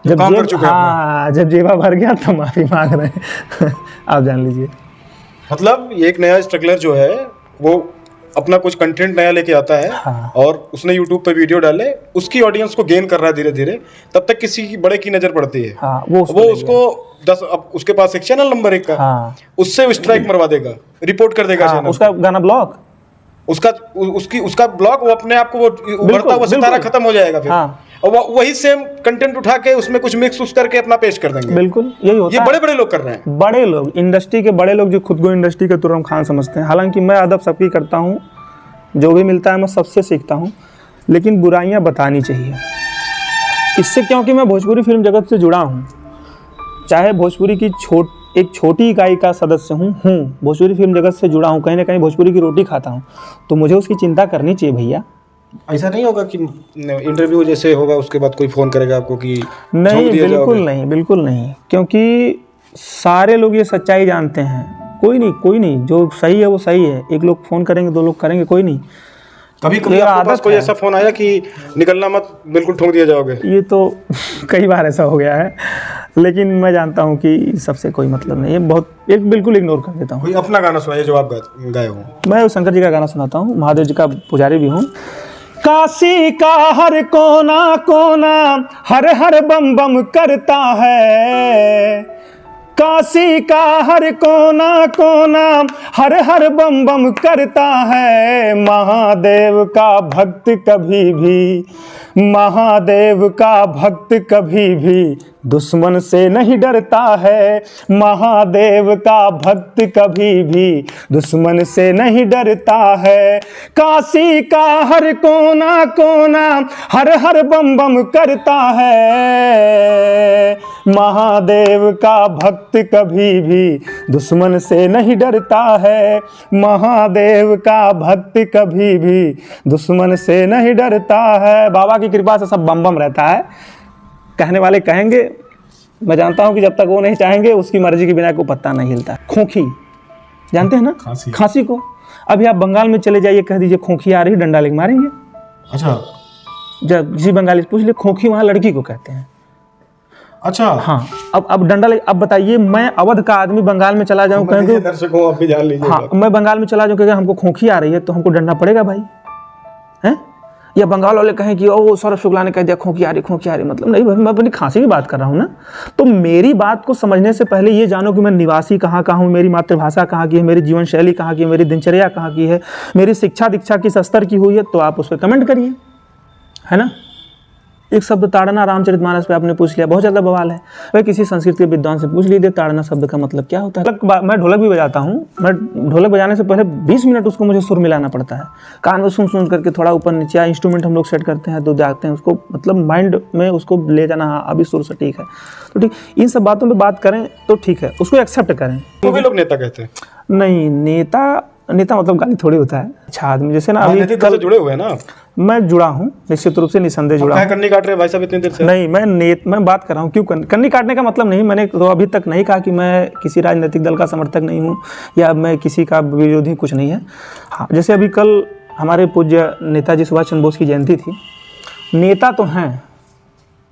जब काम कर चुके हैं हाँ जब जेबा भर गया तो माफ़ी मांग रहे हैं आप जान लीजिए। मतलब ये एक नया स्ट्रगलर जो है वो अपना कुछ कंटेंट नया लेके आता है हाँ। और उसने यूट्यूब पे वीडियो डाले, उसकी ऑडियंस को गेन कर रहा है धीरे धीरे, तब तक किसी की बड़े की नजर पड़ती है। हाँ वो उसको 10 अब उसके पास एक चैनल नंबर 1 का, हाँ उससे स्ट्राइक मरवा देगा, रिपोर्ट कर देगा हाँ, चैनल, उसका गाना ब्लॉक, उसका ब्लॉक, वो अपने आप को वो उभरता हुआ सितारा खत्म हो जाएगा फिर। हाँ। और वही सेम कंटेंट उठा के उसमें कुछ मिक्स उस करके अपना पेश कर देंगे। बिल्कुल यही होता ये है। बड़े बड़े लोग कर रहे हैं, बड़े लोग, इंडस्ट्री के बड़े लोग जो खुद को इंडस्ट्री के तुर्रम खान समझते हैं। हालांकि मैं अदब सबकी करता हूँ, जो भी मिलता है मैं सबसे सीखता हूँ, लेकिन बुराइयाँ बतानी चाहिए इससे, क्योंकि मैं भोजपुरी फिल्म जगत से जुड़ा हूँ। चाहे भोजपुरी की एक छोटी इकाई का सदस्य हूँ भोजपुरी फिल्म जगत से जुड़ा हूँ, कहीं ना कहीं भोजपुरी की रोटी खाता हूँ, तो मुझे उसकी चिंता करनी चाहिए भैया। ऐसा नहीं होगा कि इंटरव्यू जैसे होगा उसके बाद कोई फोन करेगा आपको कि नहीं, बिल्कुल नहीं, बिल्कुल नहीं, क्योंकि सारे लोग ये सच्चाई जानते हैं। कोई नहीं, जो सही है वो सही है। एक लोग फ़ोन करेंगे, 2 लोग करेंगे, कोई नहीं। कभी आपके पास कोई ऐसा फोन आया कि निकलना मत, बिल्कुल ठोक दिया जाओगे? ये तो कई बार ऐसा हो गया है, लेकिन मैं जानता हूँ कि सबसे कोई मतलब नहीं है, बिल्कुल इग्नोर कर देता हूँ। कोई अपना गाना सुनाइए जो आप गाए हो। मैं शंकर जी का गाना सुनाता हूँ, महादेव जी का पुजारी भी हूँ। काशी का हर कोना कोना हर हर बम बम करता है, काशी का हर कोना कोना हर हर बम बम करता है। महादेव का भक्त कभी भी, महादेव का भक्त कभी भी दुश्मन से नहीं डरता है। महादेव का भक्त कभी भी दुश्मन से नहीं डरता है। काशी का हर कोना कोना हर हर बम बम करता है। महादेव का भक्त कभी भी दुश्मन से नहीं डरता है। महादेव का भक्त कभी भी दुश्मन से नहीं डरता है। बाबा की कृपा से सब बम बम रहता है। कहने वाले कहेंगे, मैं जानता हूं कि जब तक वो नहीं चाहेंगे उसकी मर्जी के बिना कोई पत्ता नहीं हिलता। खोखी जानते हैं ना, खांसी को। अभी आप बंगाल में चले जाइए, कह दीजिए खोखी आ रही, डंडा लेके मारेंगे। अच्छा, जब किसी बंगाली से पूछ ले, खोखी वहाँ लड़की को कहते हैं। अच्छा, हाँ। अब डंडा ले, अब बताइए मैं अवध का आदमी बंगाल में चला जाऊँ, कहेंगे दर्शकों आप भी जान लीजिए। हाँ, मैं बंगाल में चला जाऊँ, कहेंगे हमको खोखी आ रही है, तो हमको डंडा पड़ेगा भाई, हैं? या बंगाल वाले कहें कि ओ सौरभ शुक्ला ने कह दिया खोखी आ रही, मतलब नहीं भाई, मैं अपनी खांसी की बात कर रहा हूँ ना। तो मेरी बात को समझने से पहले ये जानो कि मैं निवासी कहाँ का हूँ, मेरी मातृभाषा कहाँ की है, मेरी जीवन शैली कहाँ की है, मेरी दिनचर्या कहाँ की है, मेरी शिक्षा दीक्षा किस स्तर की हुई है, तो आप उस पर कमेंट करिए, है ना। एक शब्द ताड़ना रामचरितमानस पे आपने पूछ लिया, बहुत ज़्यादा बवाल है भाई। किसी संस्कृत के विद्वान से पूछ लीजिए ताड़ना शब्द का मतलब क्या होता है। मैं ढोलक भी बजाता हूँ, मैं ढोलक बजाने से पहले 20 मिनट उसको मुझे सुर मिलाना पड़ता है। कान में सुन करके थोड़ा ऊपर नीचे इंस्ट्रूमेंट हम लोग सेट करते हैं, तो जाते हैं उसको, मतलब माइंड में उसको ले जाना, हाँ अभी सुर से ठीक है, तो ठीक। इन सब बातों पर बात करें तो ठीक है, उसको एक्सेप्ट करें। तो भी लोग नेता कहते हैं। नहीं, नेता मतलब गाली थोड़ी होता है। अच्छा आदमी जैसे ना, अभी कल जुड़े हुए हैं ना, मैं जुड़ा हूँ निश्चित रूप से, निसंदेह जुड़ा हूँ। कन्नी काट रहे भाई साहब इतनी देर से? नहीं, मैं बात कर रहा हूँ क्यों कन्नी काटने का मतलब नहीं, मैंने तो अभी तक नहीं कहा कि मैं किसी राजनीतिक दल का समर्थक नहीं हूँ या मैं किसी का विरोधी, कुछ नहीं है। हाँ, जैसे अभी कल हमारे पूज्य नेताजी सुभाष चंद्र बोस की जयंती थी। नेता तो हैं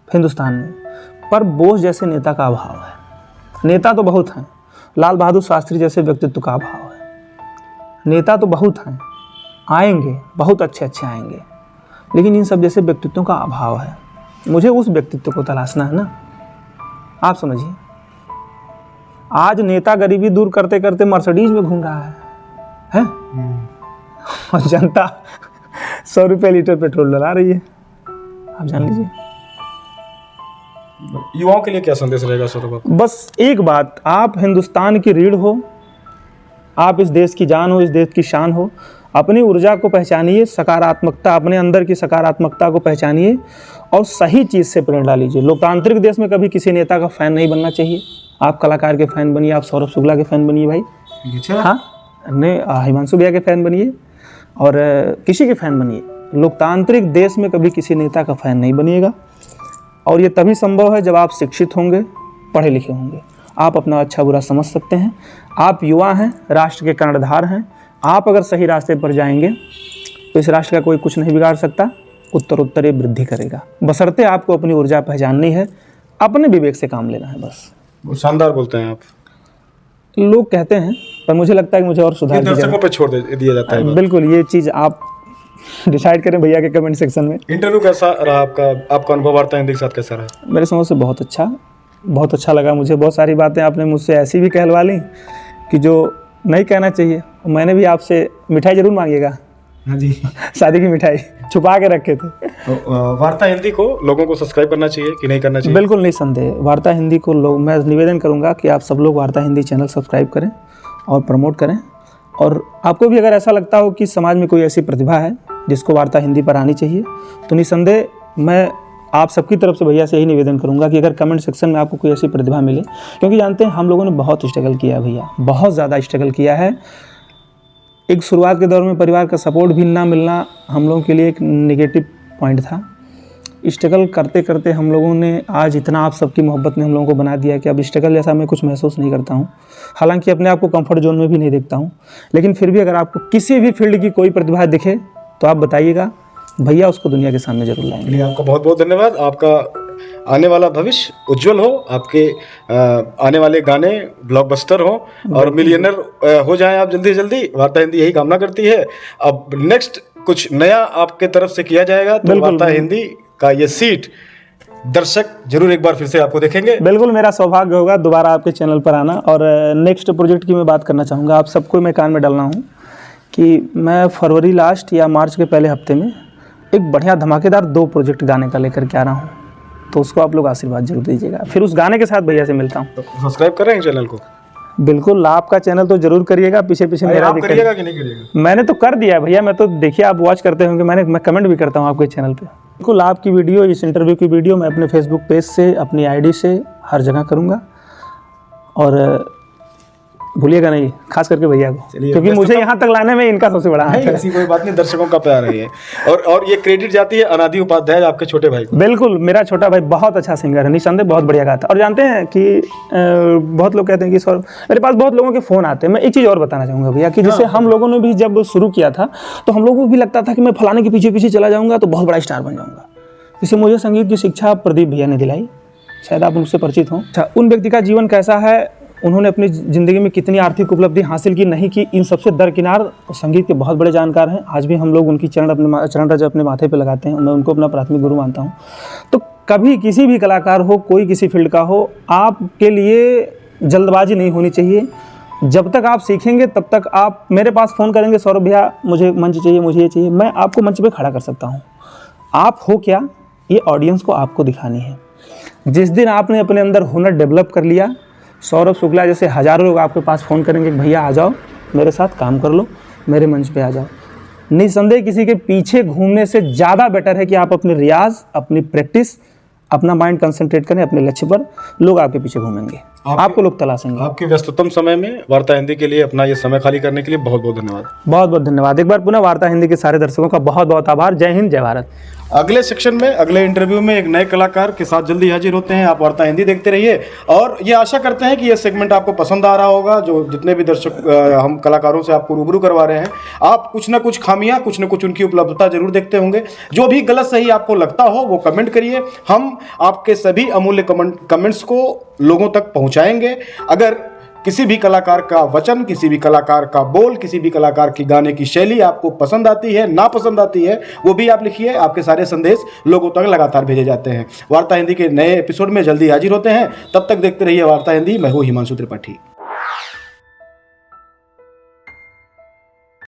हिंदुस्तान में, पर बोस जैसे नेता का अभाव है। नेता तो बहुत हैं, लाल बहादुर शास्त्री जैसे व्यक्तित्व का अभाव है। नेता तो बहुत हैं, आएंगे, बहुत अच्छे आएंगे, लेकिन इन सब जैसे व्यक्तित्वों का अभाव है। मुझे उस व्यक्तित्व को तलाशना है ना, आप समझिए। आज नेता गरीबी दूर करते करते मर्सिडीज में घूम रहा है? और जनता 100 रुपये लीटर पेट्रोल डला रही है, आप जान लीजिए। युवाओं के लिए क्या संदेश रहेगा सर? बस एक बात, आप हिंदुस्तान की रीढ़ हो, आप इस देश की जान हो, इस देश की शान हो। अपनी ऊर्जा को पहचानिए, सकारात्मकता, अपने अंदर की सकारात्मकता को पहचानिए और सही चीज़ से प्रेरणा लीजिए। लोकतांत्रिक देश में कभी किसी नेता का फ़ैन नहीं बनना चाहिए। आप कलाकार के फ़ैन बनिए, आप सौरभ शुक्ला के फ़ैन बनिए भाई, हाँ, हिमांशु भैया के फ़ैन बनिए और किसी के फ़ैन बनिए। लोकतांत्रिक देश में कभी किसी नेता का फ़ैन नहीं बनिएगा। और ये तभी संभव है जब आप शिक्षित होंगे, पढ़े लिखे होंगे। आप अपना अच्छा बुरा समझ सकते हैं। आप युवा हैं, राष्ट्र के कर्णधार हैं। आप अगर सही रास्ते पर जाएंगे तो इस राष्ट्र का कोई कुछ नहीं बिगाड़ सकता। उत्तर ये वृद्धि करेगा। बशर्ते आपको अपनी ऊर्जा पहचाननी है, अपने विवेक से काम लेना है बस। वो शानदार बोलते हैं आप। लोग कहते हैं, पर मुझे लगता है कि मुझे और सुधार की दर्शकों पे छोड़ दिया जाता है जरूरत। बिल्कुल, ये चीज़ आप डिसाइड करें भैया के कमेंट सेक्शन में। इंटरव्यू कैसा रहा आपका अनुभव वार्ता हिंदी के साथ कैसा रहा? मेरे समझ से बहुत अच्छा लगा मुझे। बहुत सारी बातें आपने मुझसे ऐसी भी कहलवा ली कि जो नहीं कहना चाहिए। मैंने भी आपसे मिठाई जरूर मांगिएगा। हाँ जी। शादी की मिठाई छुपा के रखे थे। तो वार्ता हिंदी को लोगों को सब्सक्राइब करना चाहिए कि नहीं करना चाहिए? बिल्कुल निसंदेह वार्ता हिंदी को लोग, मैं निवेदन करूंगा कि आप सब लोग वार्ता हिंदी चैनल सब्सक्राइब करें और प्रमोट करें। और आपको भी अगर ऐसा लगता हो कि समाज में कोई ऐसी प्रतिभा है जिसको वार्ता हिंदी पर आनी चाहिए, तो निसंदेह मैं आप सबकी तरफ से भैया से यही निवेदन करूंगा कि अगर कमेंट सेक्शन में आपको कोई ऐसी प्रतिभा मिले, क्योंकि जानते हैं हम लोगों ने बहुत स्ट्रगल किया है भैया, बहुत ज़्यादा स्ट्रगल किया है। एक शुरुआत के दौर में परिवार का सपोर्ट भी ना मिलना हम लोगों के लिए एक नेगेटिव पॉइंट था। स्ट्रगल करते करते हम लोगों ने आज इतना आप सबकी मोहब्बत ने हम लोगों को बना दिया कि अब स्ट्रगल जैसा मैं कुछ महसूस नहीं करता हूँ। हालांकि अपने आप को कंफर्ट जोन में भी नहीं देखता हूँ, लेकिन फिर भी अगर आपको किसी भी फील्ड की कोई प्रतिभा दिखे तो आप बताइएगा, भैया उसको दुनिया के सामने जरूर लाएंगे। आपका बहुत बहुत धन्यवाद। आपका आने वाला भविष्य उज्जवल हो, आपके आने वाले गाने ब्लॉकबस्टर हो और मिलियनर हो जाएं आप जल्दी से जल्दी। वार्ता हिंदी यही कामना करती है। अब नेक्स्ट कुछ नया आपके तरफ से किया जाएगा तो वार्ता हिंदी का ये सीट दर्शक जरूर एक बार फिर से आपको देखेंगे। बिल्कुल, मेरा सौभाग्य होगा दोबारा आपके चैनल पर आना। और नेक्स्ट प्रोजेक्ट की मैं बात करना चाहूँगा, आप सबको मैं कान में डालना हूँ कि मैं फरवरी लास्ट या मार्च के पहले हफ्ते में एक बढ़िया धमाकेदार 2 प्रोजेक्ट गाने का लेकर के आ रहा हूँ, तो उसको आप लोग आशीर्वाद जरूर दीजिएगा। फिर उस गाने के साथ भैया से मिलता हूँ। तो सब्सक्राइब कर रहे हैं चैनल को? बिल्कुल, आपका चैनल तो जरूर करिएगा, पीछे पीछे मेरा भी करिएगा कि नहीं करिएगा? मैंने तो कर दिया है भैया, मैं तो देखिए आप वॉच करते होंगे, मैं कमेंट भी करता हूँ आपके चैनल पे। बिल्कुल, आपकी वीडियो, इस इंटरव्यू की वीडियो मैं अपने फेसबुक पेज से, अपनी आईडी से हर जगह करूँगा। और भूलिएगा नहीं, खास करके भैया को, क्योंकि मुझे यहाँ तक लाने में इनका सबसे बड़ा हाथ है। ऐसी कोई बात नहीं, दर्शकों का प्यार है ये। और ये क्रेडिट जाती है अनादि उपाध्याय, आपके छोटे भाई को। बिल्कुल, मेरा छोटा भाई बहुत अच्छा सिंगर है, निसंदेह बहुत बढ़िया गाता है। और जानते हैं कि बहुत लोग कहते हैं कि सर, मेरे पास बहुत लोगों के फ़ोन आते हैं। मैं एक चीज़ और बताना चाहूँगा भैया कि जैसे हम लोगों ने भी जब शुरू किया था तो हम लोगों को भी लगता था कि मैं फलाने के पीछे पीछे चला जाऊँगा तो बहुत बड़ा स्टार बन जाऊँगा। जैसे मुझे संगीत की शिक्षा प्रदीप भैया ने दिलाई, शायद आप उनसे परिचित हों। अच्छा, उन व्यक्ति का जीवन कैसा है, उन्होंने अपनी ज़िंदगी में कितनी आर्थिक उपलब्धि हासिल की नहीं की, इन सबसे दरकिनार संगीत के बहुत बड़े जानकार हैं। आज भी हम लोग उनकी चरण रज अपने माथे पे लगाते हैं। मैं उनको अपना प्राथमिक गुरु मानता हूँ। तो कभी किसी भी कलाकार हो, कोई किसी फील्ड का हो, आपके लिए जल्दबाजी नहीं होनी चाहिए। जब तक आप सीखेंगे तब तक आप मेरे पास फ़ोन करेंगे, सौरभ भैया मुझे मंच चाहिए, मुझे ये चाहिए, मैं आपको मंच पे खड़ा कर सकता हूँ। आप हो क्या, ये ऑडियंस को आपको दिखानी है। जिस दिन आपने अपने अंदर हुनर डेवलप कर लिया, सौरभ शुक्ला जैसे हज़ारों लोग आपके पास फ़ोन करेंगे कि भैया आ जाओ, मेरे साथ काम कर लो, मेरे मंच पे आ जाओ। निसंदेह किसी के पीछे घूमने से ज़्यादा बेटर है कि आप अपने रियाज, अपनी प्रैक्टिस, अपना माइंड कंसंट्रेट करें अपने लक्ष्य पर। लोग आपके पीछे घूमेंगे, आपको लोग तलाशेंगे। आपके व्यस्ततम समय में वार्ता हिंदी के लिए अपना ये समय खाली करने के लिए बहुत बहुत धन्यवाद। बहुत बहुत धन्यवाद। एक बार पुनः वार्ता हिंदी के सारे दर्शकों का बहुत बहुत आभार। जय हिंद, जय भारत। अगले सेक्शन में, अगले इंटरव्यू में एक नए कलाकार के साथ जल्दी हाजिर होते हैं। आप वार्ता हिंदी देखते रहिए और ये आशा करते हैं कि ये सेगमेंट आपको पसंद आ रहा होगा। जो जितने भी दर्शक हम कलाकारों से आपको रूबरू करवा रहे हैं, आप कुछ ना कुछ खामियां, कुछ ना कुछ उनकी उपलब्धता जरूर देखते होंगे। जो भी गलत सही आपको लगता हो वो कमेंट करिए, हम आपके सभी अमूल्य कमेंट्स को लोगों तक पहुंचाएंगे। अगर किसी भी कलाकार का वचन, किसी भी कलाकार का बोल, किसी भी कलाकार की गाने की शैली आपको पसंद आती है, ना पसंद आती है, वो भी आप लिखिए। आपके सारे संदेश लोगों तक लगातार भेजे जाते हैं। वार्ता हिंदी के नए एपिसोड में जल्दी हाजिर होते हैं। तब तक देखते रहिए वार्ता हिंदी। मैं हूँ हिमांशु त्रिपाठी।